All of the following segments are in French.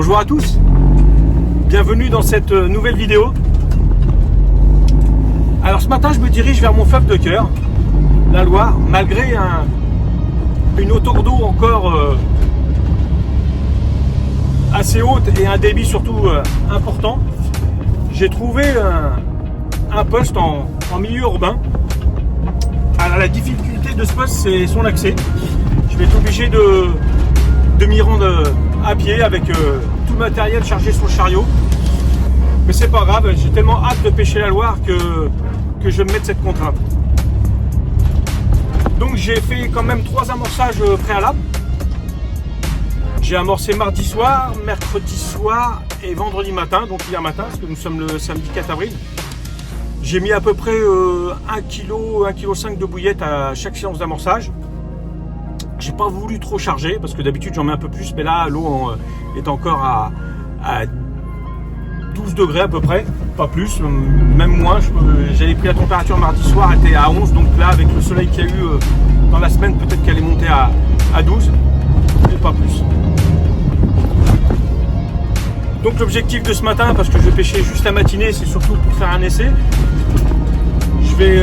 Bonjour à tous, bienvenue dans cette nouvelle vidéo. Alors ce matin je me dirige vers mon fleuve de cœur, la Loire, malgré une hauteur d'eau encore assez haute et un débit surtout important. J'ai trouvé un poste en milieu urbain. Alors la difficulté de ce poste, c'est son accès. Je vais être obligé de m'y rendre à pied avec tout le matériel chargé sur le chariot. Mais c'est pas grave, j'ai tellement hâte de pêcher la Loire que je vais me mettre cette contrainte. Donc j'ai fait quand même 3 amorçages préalables. J'ai amorcé mardi soir, mercredi soir et vendredi matin, donc hier matin, parce que nous sommes le samedi 4 avril. J'ai mis à peu près 1 kg, 1,5 kg de bouillettes à chaque séance d'amorçage. J'ai pas voulu trop charger, parce que d'habitude j'en mets un peu plus, mais là l'eau est encore à 12 degrés à peu près, pas plus, même moins. J'avais pris la température mardi soir, elle était à 11, donc là avec le soleil qu'il y a eu dans la semaine, peut-être qu'elle est montée à 12, mais pas plus. Donc l'objectif de ce matin, parce que je vais pêcher juste la matinée, c'est surtout pour faire un essai. Je vais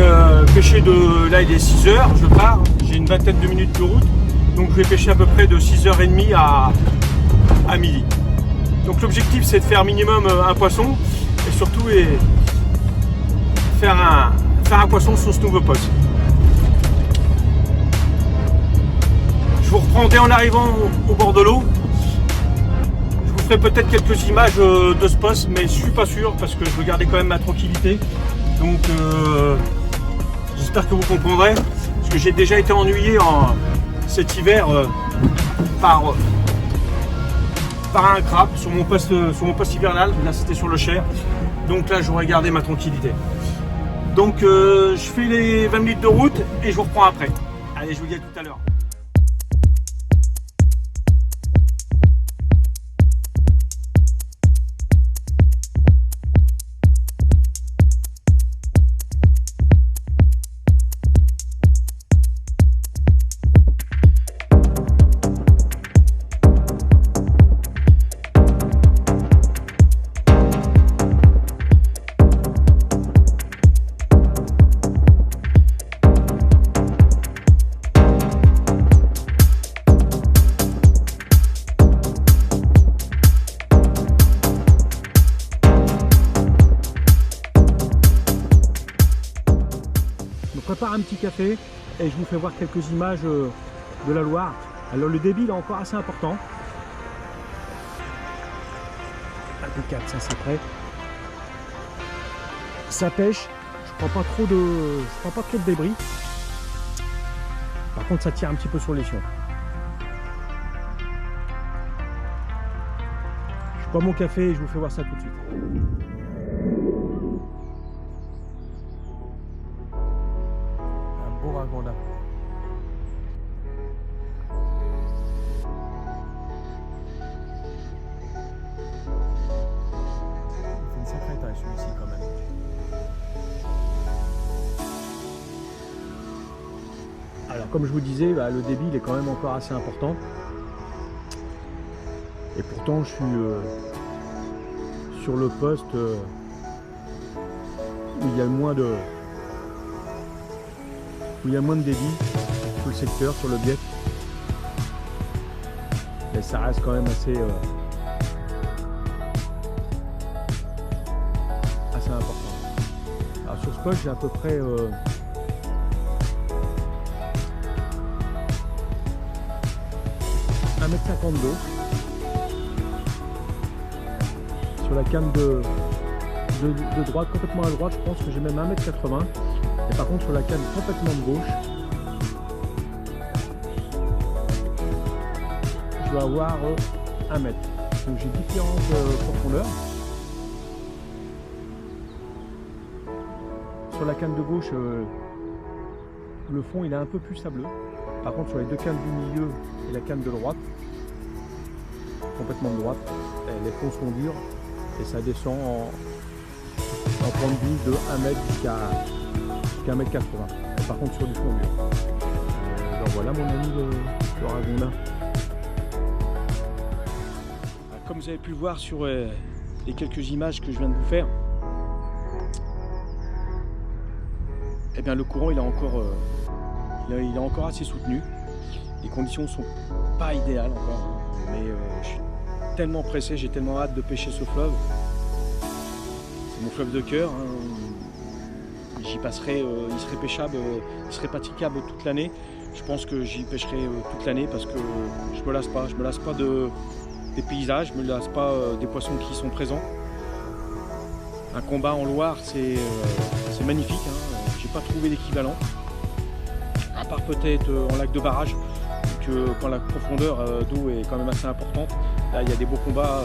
pêcher là il est 6h, je pars, j'ai une vingtaine de minutes de route, donc je vais pêcher à peu près de 6h30 à midi. Donc l'objectif c'est de faire minimum un poisson et surtout faire un poisson sur ce nouveau poste. Je vous reprendrai en arrivant au bord de l'eau. Je vous ferai peut-être quelques images de ce poste, mais je suis pas sûr parce que je veux garder quand même ma tranquillité. Donc j'espère que vous comprendrez, parce que j'ai déjà été ennuyé cet hiver par un crabe sur mon poste hivernal. Là c'était sur le Cher, donc là j'aurais gardé ma tranquillité. Donc je fais les 20 minutes de route et je vous reprends après. Allez, je vous dis à tout à l'heure. Je prépare un petit café et je vous fais voir quelques images de la Loire. Alors le débit il est encore assez important. Impeccable, ça c'est prêt. Ça pêche, je prends pas trop de débris. Par contre ça tire un petit peu sur les sions. Je prends mon café et je vous fais voir ça tout de suite. Ragondin. C'est une sacrée taille celui-ci quand même. Alors comme je vous disais, le débit il est quand même encore assez important. Et pourtant je suis sur le poste où il y a moins de débit sur le secteur, sur le biec. Et ça reste quand même assez important. Alors sur ce poste j'ai à peu près 1,50 m d'eau. Sur la canne de droite, complètement à droite, je pense que j'ai même 1,80 m. Et par contre sur la canne complètement de gauche, je dois avoir 1 mètre. Donc j'ai différentes profondeurs. Sur la canne de gauche, le fond il est un peu plus sableux. Par contre sur les 2 cannes du milieu et la canne de droite, complètement de droite, les fonds sont durs et ça descend en point de vue de 1 mètre jusqu'à 1,80 m. Par contre sur du fond dur. Alors voilà mon ami le ragondin. comme vous avez pu le voir sur les quelques images que je viens de vous faire, eh bien le courant il est encore assez soutenu. Les conditions ne sont pas idéales encore, mais je suis tellement pressé, j'ai tellement hâte de pêcher ce fleuve. C'est mon fleuve de cœur, hein. J'y passerai, il serait pêchable, il serait praticable toute l'année. Je pense que j'y pêcherai toute l'année parce que je me lasse pas des paysages, je me lasse pas des poissons qui sont présents. Un combat en Loire, c'est magnifique, hein. J'ai pas trouvé d'équivalent, à part peut-être en lac de barrage, que quand la profondeur d'eau est quand même assez importante. Là, il y a des beaux combats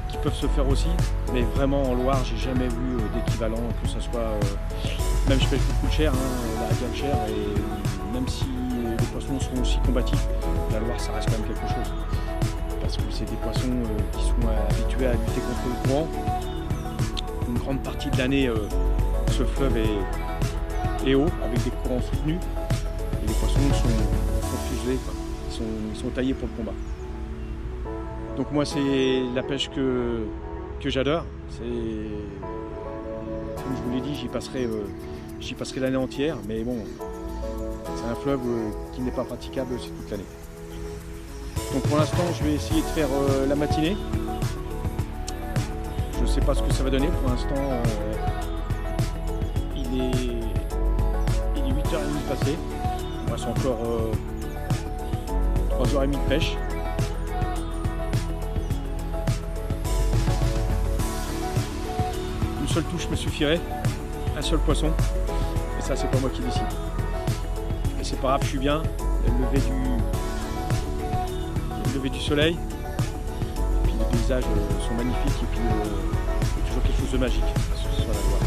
qui peuvent se faire aussi, mais vraiment en Loire, j'ai jamais vu d'équivalent, que ce soit même je pêche beaucoup de chair, hein, la gamme chair, et même si les poissons sont aussi combatifs, la Loire ça reste quand même quelque chose. Parce que c'est des poissons qui sont habitués à lutter contre le courant. Une grande partie de l'année, ce fleuve est haut, avec des courants soutenus. Et les poissons sont fuselés, quoi. Ils sont taillés pour le combat. Donc moi c'est la pêche que j'adore. Comme je vous l'ai dit, j'y passerai l'année entière, mais bon, c'est un fleuve qui n'est pas praticable aussi toute l'année. Donc pour l'instant, je vais essayer de faire la matinée. Je ne sais pas ce que ça va donner. Pour l'instant, il est 8h30 passé. Il me reste encore 3h30 de pêche. Une seule touche me suffirait, un seul poisson, et ça c'est pas moi qui décide. Et c'est pas grave, je suis bien, il y a le lever du soleil, et puis les paysages sont magnifiques, et puis il y a toujours quelque chose de magique sur la Loire.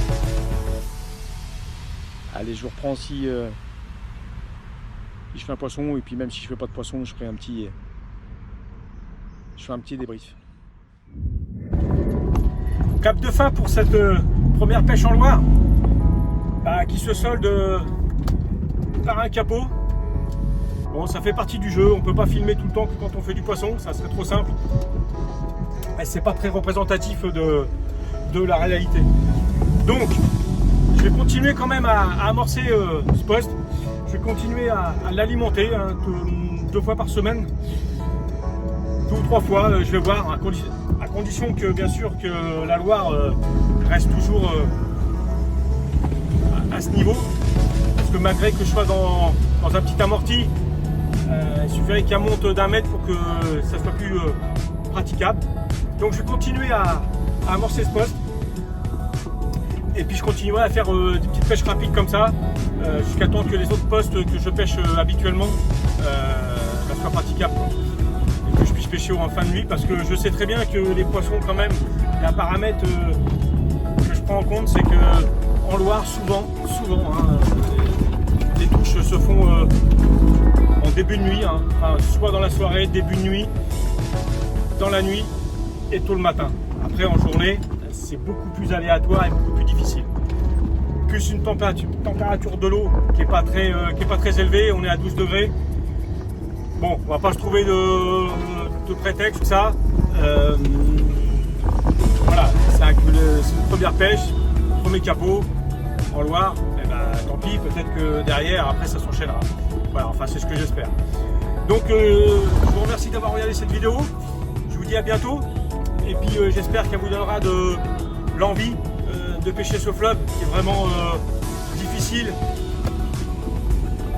Allez, je vous reprends si je fais un poisson, et puis même si je fais pas de poisson, je fais un petit débrief. Cap de fin pour cette première pêche en Loire, qui se solde par un capot. Bon, ça fait partie du jeu, on ne peut pas filmer tout le temps que quand on fait du poisson, ça serait trop simple. Mais c'est pas très représentatif de la réalité. Donc, je vais continuer quand même à amorcer ce poste. Je vais continuer à l'alimenter 2 fois par semaine, 2 ou 3 fois, je vais voir, à condition que bien sûr que la Loire reste toujours à ce niveau, parce que malgré que je sois dans un petit amorti, il suffirait qu'elle monte d'1 mètre pour que ça soit plus praticable. Donc je vais continuer à amorcer ce poste, et puis je continuerai à faire des petites pêches rapides comme ça, jusqu'à temps que les autres postes que je pêche habituellement soient praticables, et que je puisse pêcher en fin de nuit, parce que je sais très bien que les poissons, quand même, il y a un paramètre que je prends en compte, c'est que en Loire, souvent hein, les touches se font en début de nuit, hein, enfin, soit dans la soirée, début de nuit, dans la nuit et tôt le matin. Après, en journée, c'est beaucoup plus aléatoire et beaucoup plus difficile. Plus une température de l'eau qui n'est pas très élevée, on est à 12 degrés. Bon, on va pas se trouver de prétexte, ça. Voilà, c'est une première pêche, premier capot en Loire. Et ben, tant pis, peut-être que derrière, après, ça s'enchaînera. Voilà, enfin, c'est ce que j'espère. Donc, je vous remercie d'avoir regardé cette vidéo. Je vous dis à bientôt. Et puis, j'espère qu'elle vous donnera de l'envie de pêcher ce fleuve qui est vraiment difficile.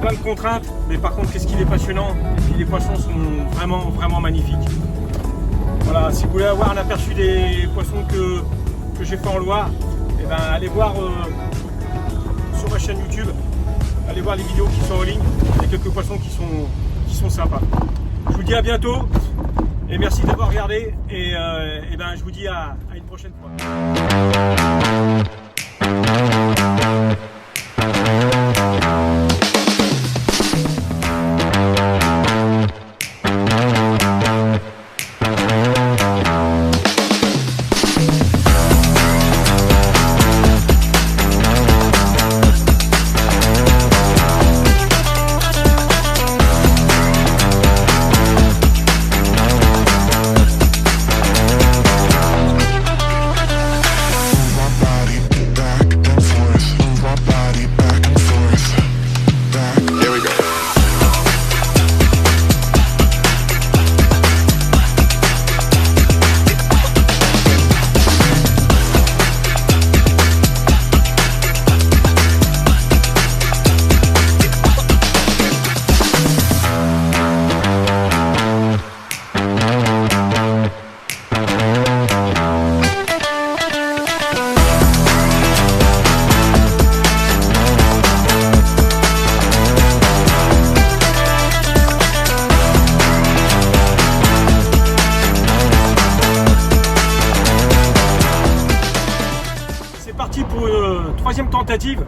Plein de contraintes, mais par contre, qu'est-ce qu'il est passionnant. Et puis, les poissons sont vraiment magnifiques. Voilà, si vous voulez avoir un aperçu des poissons que j'ai fait en Loire, eh ben, allez voir sur ma chaîne YouTube, allez voir les vidéos qui sont en ligne, il y a quelques poissons qui sont sympas. Je vous dis à bientôt et merci d'avoir regardé, et ben, je vous dis à une prochaine fois. tentative.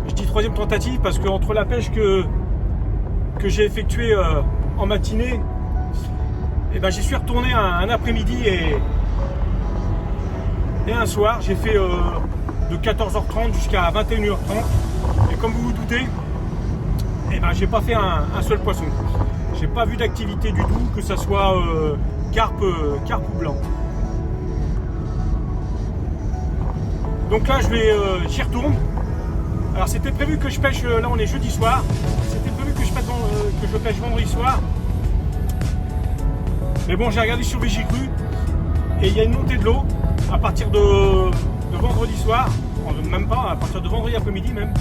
Je dis troisième tentative parce que entre la pêche que j'ai effectuée en matinée, et ben, j'y suis retourné un après-midi et un soir. J'ai fait de 14h30 jusqu'à 21h30. Et comme vous vous doutez, et ben, j'ai pas fait un seul poisson. J'ai pas vu d'activité du tout, que ce soit carpe ou blanc. Donc là, j'y retourne. Alors c'était prévu que je pêche, là on est jeudi soir, c'était prévu que je pêche vendredi soir. Mais bon, j'ai regardé sur Vigicru et il y a une montée de l'eau à partir de vendredi soir, même pas, à partir de vendredi après-midi même.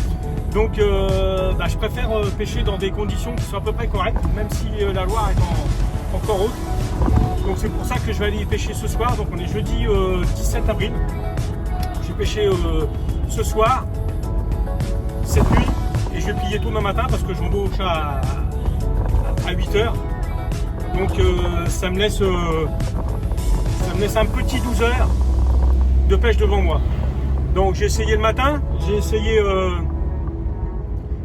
Donc je préfère pêcher dans des conditions qui sont à peu près correctes, même si la Loire est encore haute. Donc c'est pour ça que je vais aller y pêcher ce soir. Donc on est jeudi 17 avril. J'ai pêché ce soir, cette nuit, et je vais plier tout demain matin parce que j'embauche à 8h. Donc ça me laisse un petit 12 heures de pêche devant moi. Donc j'ai essayé le matin, j'ai essayé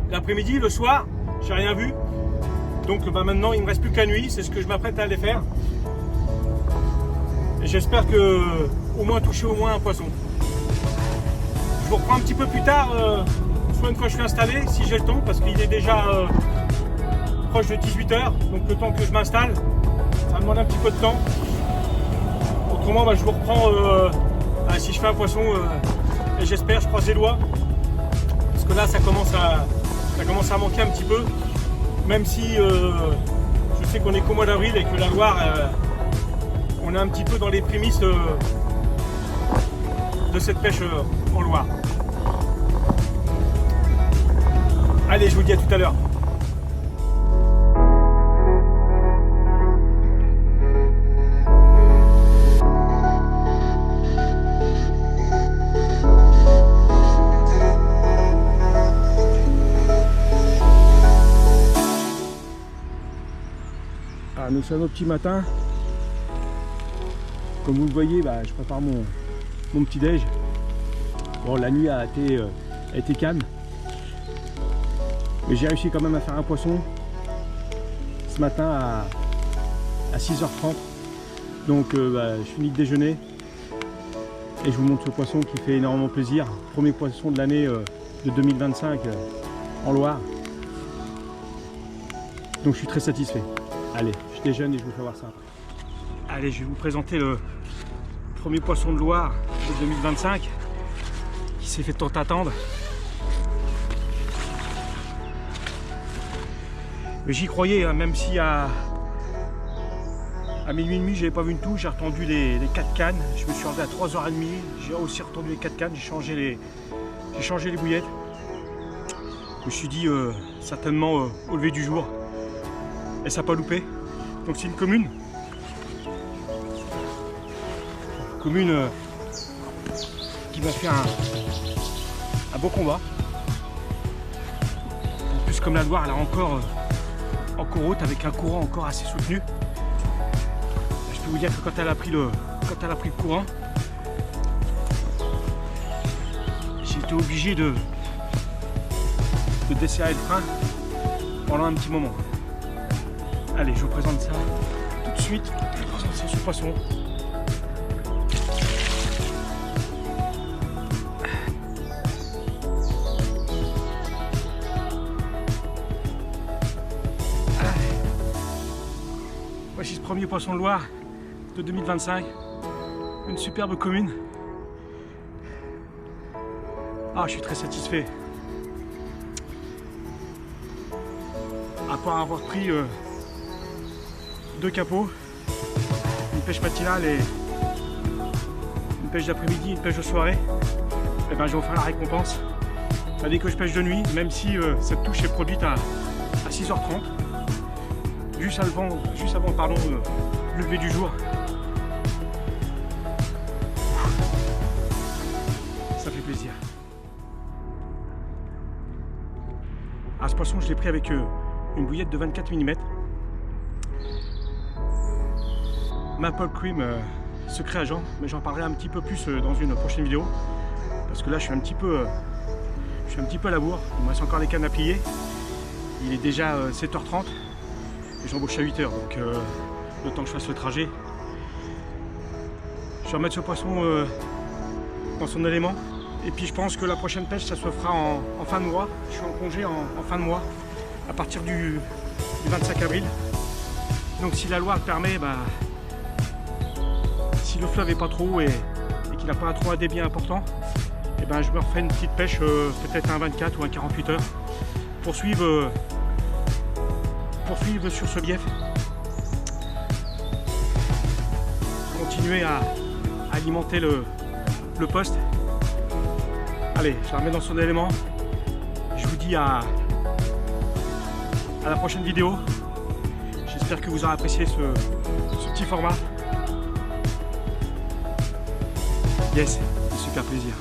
l'après-midi, le soir, j'ai rien vu. Donc maintenant il ne me reste plus qu'à nuit, c'est ce que je m'apprête à aller faire. Et j'espère que au moins toucher au moins un poisson. Je vous reprends un petit peu plus tard, soit une fois que je suis installé, si j'ai le temps, parce qu'il est déjà proche de 18h, donc le temps que je m'installe, ça demande un petit peu de temps. Autrement, je vous reprends si je fais un poisson, et j'espère, je croise les doigts, parce que là ça commence à manquer un petit peu, même si je sais qu'on est qu'au mois d'avril et que la Loire, on est un petit peu dans les prémices de cette pêche en Loire. Allez, je vous dis à tout à l'heure. Ah, nous sommes au petit matin. Comme vous le voyez, je prépare mon petit déj. Bon, la nuit a été calme, mais j'ai réussi quand même à faire un poisson ce matin à 6h30. Donc je finis de déjeuner et je vous montre ce poisson qui fait énormément plaisir. Premier poisson de l'année de 2025 en Loire. Donc je suis très satisfait. Allez, je déjeune et je vous fais voir ça après. Allez, je vais vous présenter le premier poisson de Loire de 2025 qui s'est fait tant attendre. Mais j'y croyais, hein, même si à minuit et demi j'avais pas vu une touche, j'ai retendu les 4 cannes. Je me suis rendu à 3h30, j'ai aussi retendu les 4 cannes, j'ai changé les bouillettes. Je me suis dit certainement au lever du jour. Et ça n'a pas loupé. Donc c'est une commune. Qui m'a fait un beau combat. En plus, comme la Loire, elle est encore haute avec un courant encore assez soutenu. Je peux vous dire que quand elle a pris le courant, j'ai été obligé de desserrer le frein pendant un petit moment. Allez, je vous présente ça tout de suite. Je vous présente ce poisson. Voici ce premier poisson de Loire de 2025. Une superbe commune. Ah, je suis très satisfait. Après avoir pris 2 capots, une pêche matinale et une pêche d'après-midi, une pêche de soirée, et ben je vais vous faire la récompense. Dès que je pêche de nuit, même si cette touche est produite à 6h30, juste avant le lever du jour. Ça fait plaisir. Ah, ce poisson, je l'ai pris avec une bouillette de 24 mm. Maple Cream secret agent, mais j'en parlerai un petit peu plus dans une prochaine vidéo parce que là je suis un petit peu à la bourre. Il me reste encore les cannes à plier. Il est déjà 7h30 et j'embauche à 8h, donc le temps que je fasse le trajet. Je vais remettre ce poisson dans son élément. Et puis je pense que la prochaine pêche, ça se fera en fin de mois. Je suis en congé en fin de mois, à partir du 25 avril. Donc si la loi le permet, bah, si le fleuve n'est pas trop haut et qu'il n'a pas trop un débit important, et ben je me refais une petite pêche, peut-être un 24 ou un 48 heures, pour suivre sur ce bief. Continuer à alimenter le poste. Allez, je la remets dans son élément. Je vous dis à la prochaine vidéo. J'espère que vous aurez apprécié ce petit format. Yes, c'est super plaisir.